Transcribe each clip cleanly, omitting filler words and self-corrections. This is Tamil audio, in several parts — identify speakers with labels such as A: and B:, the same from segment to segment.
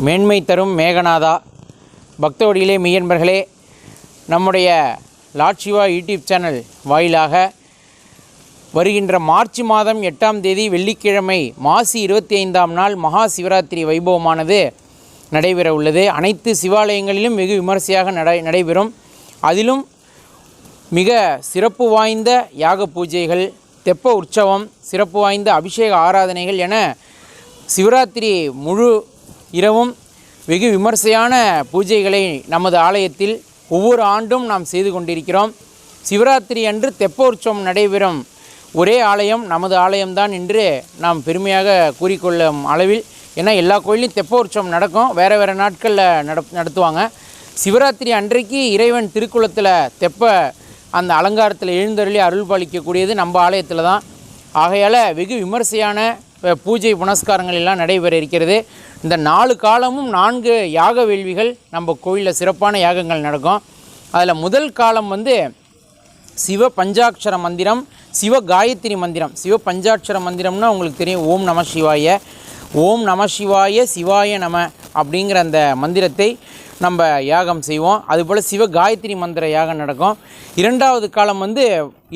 A: மேன்மை தரும் மேகநாதா பக்தோடியிலே மெய்யன்பர்களே, நம்முடைய லார்ட் சிவா யூடியூப் சேனல் வாயிலாக வருகின்ற மார்ச் மாதம் 8ஆம் தேதி வெள்ளிக்கிழமை மாசி 25ஆம் நாள் மகா சிவராத்திரி வைபவமானது நடைபெற உள்ளது. அனைத்து சிவாலயங்களிலும் வெகு விமர்சையாக நடைபெறும். அதிலும் மிக சிறப்பு வாய்ந்த யாக பூஜைகள், தெப்ப உற்சவம், சிறப்பு வாய்ந்த அபிஷேக ஆராதனைகள் என சிவராத்திரி முழு இரவும் வெகு விமர்சையான பூஜைகளை நமது ஆலயத்தில் ஒவ்வொரு ஆண்டும் நாம் செய்து கொண்டிருக்கிறோம். சிவராத்திரி அன்று தெப்ப உற்சவம் நடைபெறும் ஒரே ஆலயம் நமது ஆலயம்தான் என்று நாம் பெருமையாக கூறிக்கொள்ளும் அளவில், ஏன்னா எல்லா கோயிலையும் தெப்ப உற்சவம் நடக்கும், வேறு நாட்களில் நடத்துவாங்க. சிவராத்திரி அன்றைக்கு இறைவன் திருக்குளத்தில் தெப்ப அந்த அலங்காரத்தில் எழுந்தருளி அருள் பாலிக்கக்கூடியது நம்ம ஆலயத்தில் தான். ஆகையால் வெகு விமர்சையான பூஜை புனஸ்காரங்கள் எல்லாம் நடைபெற இருக்கிறது. இந்த 4 காலமும் 4 யாக வேள்விகள் நம்ம கோயிலில் சிறப்பான யாகங்கள் நடக்கும். அதில் முதல் காலம் சிவ பஞ்சாட்சர மந்திரம், சிவ காயத்ரி மந்திரம். சிவ பஞ்சாட்சர மந்திரம்னா உங்களுக்கு தெரியும், ஓம் நம சிவாய, ஓம் நம சிவாய சிவாய நம அப்படிங்கிற அந்த மந்திரத்தை நம்ம யாகம் செய்வோம். அதுபோல் சிவ காயத்ரி மந்திர யாகம் நடக்கும். 2வது காலம்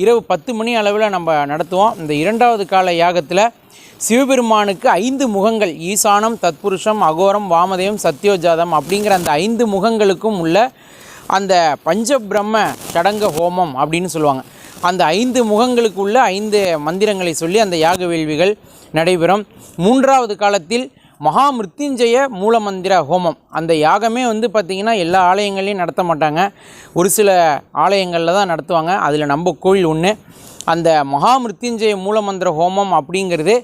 A: இரவு 10 மணி அளவில் நம்ம நடத்துவோம். இந்த 2வது கால யாகத்தில் சிவபெருமானுக்கு 5 முகங்கள், ஈசானம், தத்புருஷம், அகோரம், வாமதேவம், சத்யோஜாதம் அப்படிங்கிற அந்த 5 முகங்களுக்கும் உள்ள அந்த பஞ்சபிரம்ம சடங்க ஹோமம் அப்படின்னு சொல்லுவாங்க. அந்த 5 முகங்களுக்கு உள்ள 5 மந்திரங்களை சொல்லி அந்த யாக வேள்விகள் நடைபெறும். 3வது காலத்தில் மகா மிருத்யுஞ்சய மூலமந்திர ஹோமம். அந்த யாகமே பார்த்திங்கன்னா எல்லா ஆலயங்கள்லையும் நடத்த மாட்டாங்க, ஒரு சில ஆலயங்களில் தான் நடத்துவாங்க. அதில் நம்ம கோயில் ஒன்று. அந்த மகா மிருத்யுஞ்சய மூலமந்திர ஹோமம் அப்படிங்கிறது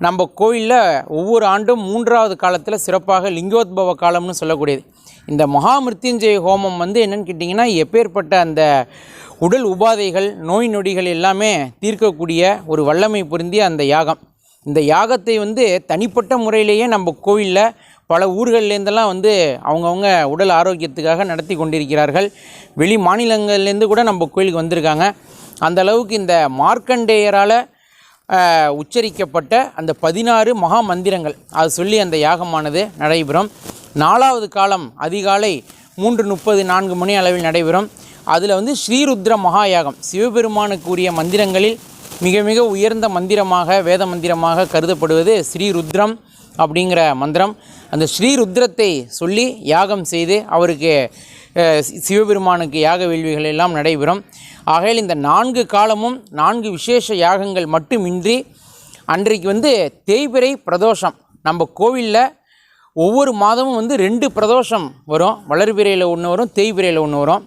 A: நம்ம கோயிலில் ஒவ்வொரு ஆண்டும் 3வது காலத்தில் சிறப்பாக லிங்கோத்பவ காலம்னு சொல்லக்கூடியது. இந்த மகா மிருத்யுஞ்சய ஹோமம் என்னென்னு கேட்டிங்கன்னா, எப்பேற்பட்ட அந்த உடல் உபாதைகள், நோய் நொடிகள் எல்லாமே தீர்க்கக்கூடிய ஒரு வல்லமை பொருந்திய அந்த யாகம். இந்த யாகத்தை தனிப்பட்ட முறையிலேயே நம்ம கோவிலில் பல ஊர்கள்லேருந்தெல்லாம் அவங்கவுங்க உடல் ஆரோக்கியத்துக்காக நடத்தி கொண்டிருக்கிறார்கள். வெளி மாநிலங்கள்லேருந்து கூட நம்ம கோயிலுக்கு வந்திருக்காங்க. அந்த அளவுக்கு இந்த மார்க்கண்டேயரால் உச்சரிக்கப்பட்ட அந்த 16 மகா மந்திரங்கள் அது சொல்லி அந்த யாகமானது நடைபெறும். 4வது காலம் அதிகாலை 3:30 4 மணி அளவில் நடைபெறும். அதில் ஸ்ரீருத்ர மகா யாகம், சிவபெருமானுக்கு உரிய மந்திரங்களில் மிக மிக உயர்ந்த மந்திரமாக, வேத மந்திரமாக கருதப்படுவது ஸ்ரீருத்ரம் அப்படிங்கிற மந்திரம். அந்த ஸ்ரீருத்ரத்தை சொல்லி யாகம் செய்து அவருக்கு சிவபெருமானுக்கு யாக வேள்விகள் எல்லாம் நடைபெறும். ஆகையால் இந்த 4 காலமும் 4 விசேஷ யாகங்கள் மட்டுமின்றி அன்றைக்கு தேய்பிறை பிரதோஷம். நம்ம கோவிலில் ஒவ்வொரு மாதமும் 2 பிரதோஷம் வரும். வளர்பிறையில் ஒன்று வரும், தேய்பிறையில் ஒன்று வரும்.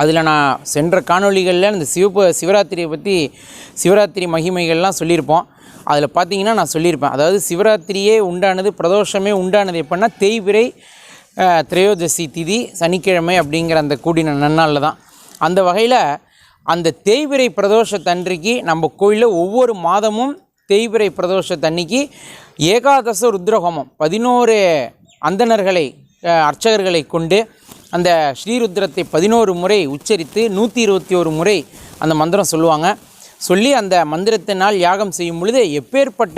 A: அதில் நான் சென்ற காணொளிகளில் இந்த சிவராத்திரியை பற்றி, சிவராத்திரி மகிமைகள்லாம் சொல்லியிருப்போம். அதில் பார்த்திங்கன்னா நான் சொல்லியிருப்பேன், அதாவது சிவராத்திரியே உண்டானது, பிரதோஷமே உண்டானது எப்படின்னா தேய்பிறை திரையோதசி திதி சனிக்கிழமை அப்படிங்கிற அந்த கூடின நன்னாளில் தான். அந்த வகையில் அந்த தேய்பிறை பிரதோஷத்தன்றைக்கு நம்ம கோயிலில் ஒவ்வொரு மாதமும் தேய்பிறை பிரதோஷத்தன்னைக்கு ஏகாதச ருத்ரஹோமம் 11 அந்தணர்களை, அர்ச்சகர்களை கொண்டு அந்த ஸ்ரீருத்ரத்தை 11 முறை உச்சரித்து 121 முறை அந்த மந்திரம் சொல்லுவாங்க. சொல்லி அந்த மந்திரத்தினால் யாகம் செய்யும் பொழுது எப்பேற்பட்ட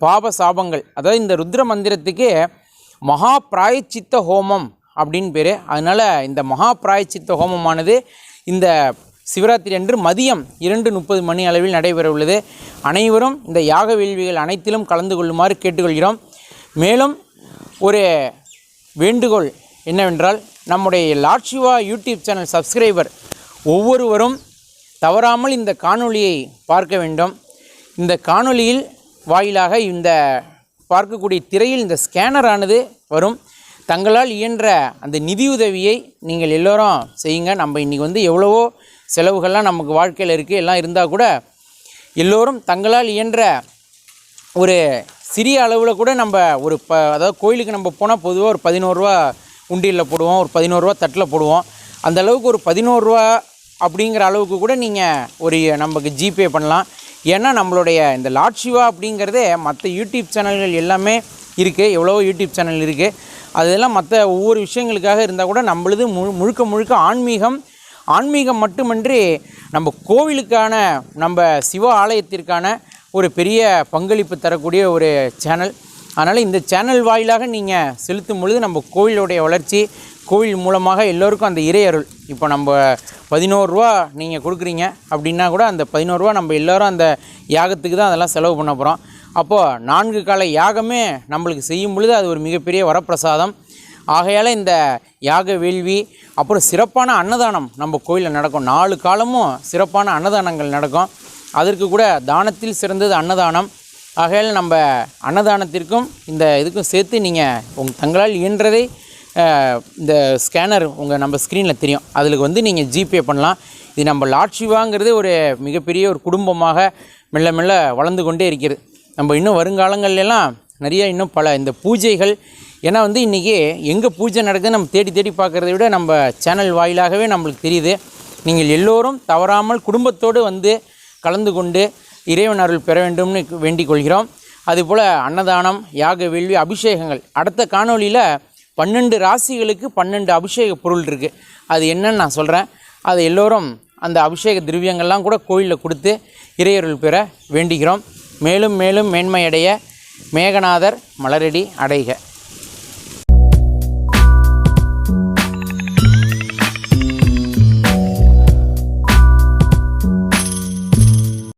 A: பாப சாபங்கள், அதாவது இந்த ருத்ர மந்திரத்துக்கு மகா பிராயச்சித்த ஹோமம் அப்படின்னு பேர். அதனால் இந்த மகா பிராயச்சித்த ஹோமமானது இந்த சிவராத்திரி அன்று மதியம் 2:30 மணி அளவில் நடைபெற உள்ளது. அனைவரும் இந்த யாக வேள்விகள் அனைத்திலும் கலந்து கொள்ளுமாறு கேட்டுக்கொள்கிறோம். மேலும் ஒரு வேண்டுகோள் என்னவென்றால், நம்முடைய lord Shiva YouTube channel subscriber ஒவ்வொருவரும் தவறாமல் இந்த காணொளியை பார்க்க வேண்டும். இந்த காணொளியில் வாயிலாக இந்த பார்க்கக்கூடிய திரையில் இந்த ஸ்கேனரானது வரும். தங்களால் இயன்ற அந்த நிதியுதவியை நீங்கள் எல்லோரும் செய்யுங்க. நம்ம இன்றைக்கி எவ்வளவோ செலவுகள்லாம் நமக்கு வாழ்க்கையில் இருக்குது, எல்லாம் இருந்தால் கூட எல்லோரும் தங்களால் இயன்ற ஒரு சிறிய அளவில் கூட நம்ம ஒரு அதாவது கோயிலுக்கு நம்ம போனால் பொதுவாக ஒரு 11 ரூபா உண்டியலில் போடுவோம், ஒரு 11 ரூபா தட்டில் போடுவோம். அந்த அளவுக்கு ஒரு 11 ரூபா அப்படிங்கிற அளவுக்கு கூட நீங்கள் ஒரு நமக்கு ஜிபே பண்ணலாம். ஏன்னா நம்மளுடைய இந்த லார்ட் சிவா அப்படிங்கிறதே மற்ற யூடியூப் சேனல்கள் எல்லாமே இருக்குது, எவ்வளவோ யூடியூப் சேனல் இருக்குது. அதெல்லாம் மற்ற ஒவ்வொரு விஷயங்களுக்காக இருந்தால் கூட நம்மளது முழுக்க முழுக்க ஆன்மீகம் மட்டுமின்றி நம்ம கோவிலுக்கான, நம்ம சிவ ஆலயத்திற்கான ஒரு பெரிய பங்களிப்பு தரக்கூடிய ஒரு சேனல். அதனால் இந்த சேனல் வாயிலாக நீங்கள் செலுத்தும் பொழுது நம்ம கோவிலுடைய வளர்ச்சி, கோவில் மூலமாக எல்லோருக்கும் அந்த இறை அருள். இப்போ நம்ம 11 ரூபா நீங்கள் கொடுக்குறீங்க அப்படின்னா கூட அந்த 11 ரூபா நம்ம எல்லோரும் அந்த யாகத்துக்கு தான் அதெல்லாம் செலவு பண்ண போகிறோம். அப்போது 4 கால யாகமே நம்மளுக்கு செய்யும் பொழுது அது ஒரு மிகப்பெரிய வரப்பிரசாதம். ஆகையால் இந்த யாக வேள்வி, அப்புறம் சிறப்பான அன்னதானம் நம்ம கோயிலில் நடக்கும். 4 காலமும் சிறப்பான அன்னதானங்கள் நடக்கும். அதற்கு கூட தானத்தில் சிறந்தது அன்னதானம். ஆகையால் நம்ம அன்னதானத்திற்கும் இந்த இதுக்கும் சேர்த்து நீங்கள் தங்களால் இயன்றதை இந்த ஸ்கேனர் நம்ம ஸ்க்ரீனில் தெரியும், அதில் வந்து நீங்கள் ஜிபே பண்ணலாம். இது நம்ம லார்ட் சிவாங்கிறது ஒரு மிகப்பெரிய ஒரு குடும்பமாக மெல்ல மெல்ல வளர்ந்து கொண்டே இருக்கிறது. நம்ம இன்னும் வருங்காலங்கள்லாம் நிறைய இன்னும் பல இந்த பூஜைகள், ஏன்னா வந்து இன்றைக்கி எங்கே பூஜை நடக்குதுன்னு நம்ம தேடி தேடி பார்க்குறத விட நம்ம சேனல் வாயிலாகவே நம்மளுக்கு தெரியுது. நீங்கள் எல்லோரும் தவறாமல் குடும்பத்தோடு வந்து கலந்து கொண்டு இறைவன் அருள் பெற வேண்டும்னு வேண்டிக் கொள்கிறோம். அதுபோல் அன்னதானம், யாக வேள்வி, அபிஷேகங்கள். அடுத்த காணொலியில் 12 ராசிகளுக்கு 12 அபிஷேக பொருள் இருக்குது. அது என்னன்னு நான் சொல்கிறேன். அதை எல்லோரும் அந்த அபிஷேக திரவியங்கள்லாம் கூட கோயிலில் கொடுத்து இறையருள் பெற வேண்டுகிறோம். மேலும் மேலும் மேன்மையடைய மேகநாதர் மலரடி அடைக.